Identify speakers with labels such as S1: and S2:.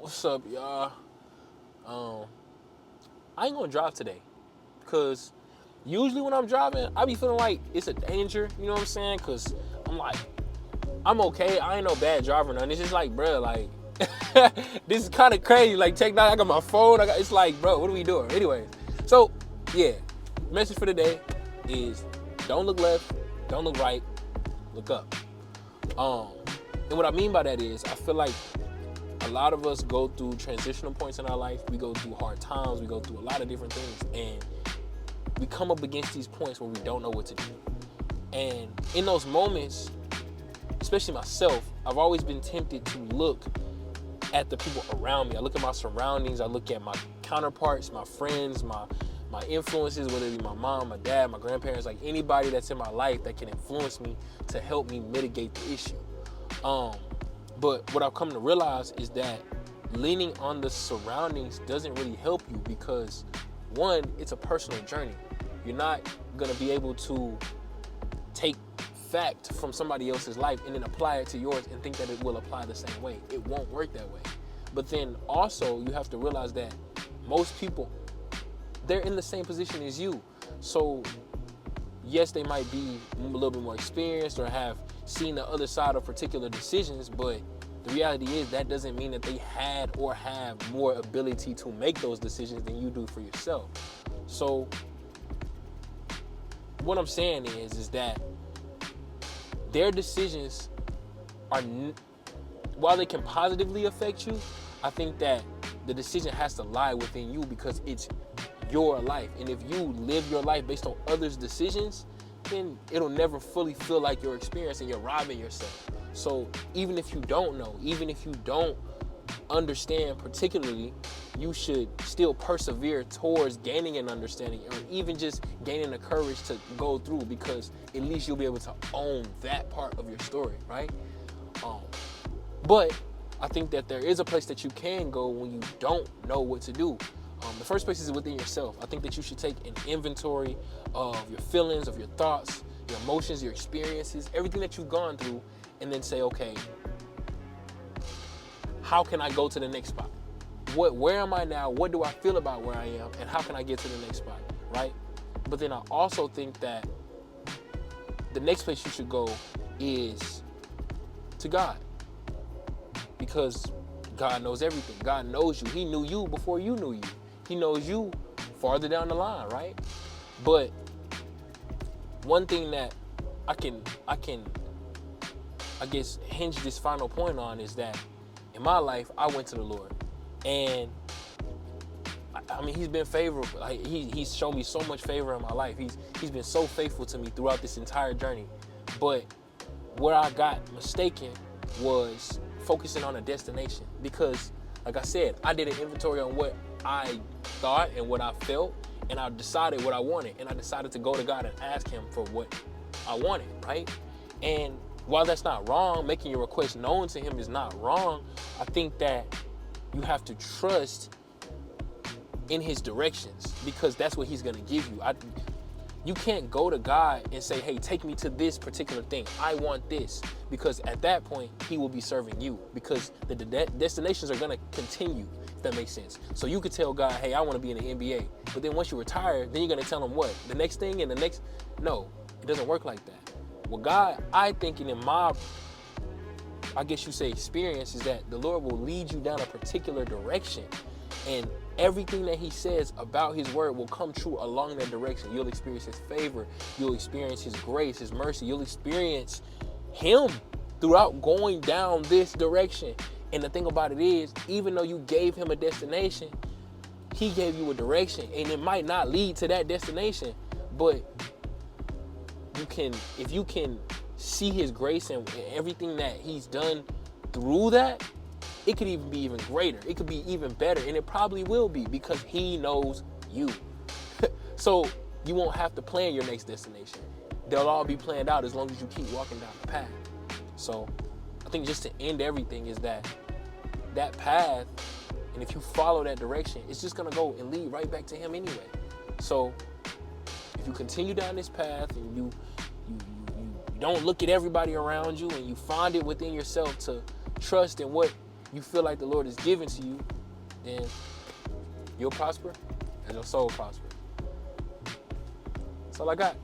S1: What's up, y'all? Um, I ain't gonna drive today because usually when I'm driving, I be feeling like it's a danger. You know what I'm saying? Because I'm like, I'm okay. I ain't no bad driver, or nothing. It's just like, bro, like this is kind of crazy. Like, technology, I got my phone. It's like, bro, what are we doing? Anyway, so yeah, message for today is don't look left, don't look right, look up. Um, and what I mean by that is, I feel like a lot of us go through transitional points in our life. We go through hard times. We go through a lot of different things. And we come up against these points where we don't know what to do. And in those moments, especially myself, I've always been tempted to look at the people around me. I look at my surroundings. I look at my counterparts, my friends, my influences, whether it be my mom, my dad, my grandparents, like anybody that's in my life that can influence me to help me mitigate the issue. But what I've come to realize is that leaning on the surroundings doesn't really help you because, one, it's a personal journey. You're not going to be able to take fact from somebody else's life and then apply it to yours and think that it will apply the same way. It won't work that way. But then also you have to realize that most people, they're in the same position as you. So yes, they might be a little bit more experienced or have seen the other side of particular decisions, but the reality is that doesn't mean that they had or have more ability to make those decisions than you do for yourself. So what I'm saying is that their decisions are, while they can positively affect you, I think that the decision has to lie within you because it's your life. And if you live your life based on others' decisions, then it'll never fully feel like your experience and you're robbing yourself. So even if you don't know, even if you don't understand particularly, you should still persevere towards gaining an understanding or even just gaining the courage to go through, because at least you'll be able to own that part of your story, right? But I think that there is a place that you can go when you don't know what to do. The first place is within yourself. I think that you should take an inventory of your feelings, of your thoughts, your emotions, your experiences, everything that you've gone through, and then say, okay, how can I go to the next spot? Where am I now? What do I feel about where I am? And how can I get to the next spot, right? But then I also think that the next place you should go is to God, because God knows everything. God knows you. He knew you before you knew you. He knows you farther down the line, right? But one thing that I guess hinge this final point on is that in my life, I went to the Lord, and I mean, He's been favorable. Like, He's shown me so much favor in my life. He's been so faithful to me throughout this entire journey. But where I got mistaken was focusing on a destination, because, like I said, I did an inventory on what I thought and what I felt, and I decided what I wanted, and I decided to go to God and ask Him for what I wanted, right? And while that's not wrong, making your request known to Him is not wrong, I think that you have to trust in His directions, because that's what He's going to give you. You can't go to God and say, hey, take me to this particular thing. I want this. Because at that point, He will be serving you, because the destinations are going to continue, if that makes sense. So you could tell God, hey, I want to be in the NBA. But then once you retire, then you're going to tell Him what? The next thing and the next? No, it doesn't work like that. Well, God, I think in my, I guess you say, experience, is that the Lord will lead you down a particular direction. And everything that He says about His word will come true along that direction. You'll experience His favor. You'll experience His grace, His mercy. You'll experience Him throughout going down this direction. And the thing about it is, even though you gave Him a destination, He gave you a direction. And it might not lead to that destination, but if you can see His grace and everything that He's done through that, it could even be even greater. It could be even better. And it probably will be, because He knows you. So you won't have to plan your next destination. They'll all be planned out as long as you keep walking down the path. So I think just to end everything is that path, and if you follow that direction, it's just going to go and lead right back to Him anyway. So if you continue down this path and you don't look at everybody around you, and you find it within yourself to trust in what you feel like the Lord is giving to you, then you'll prosper and your soul prosper. That's all I got.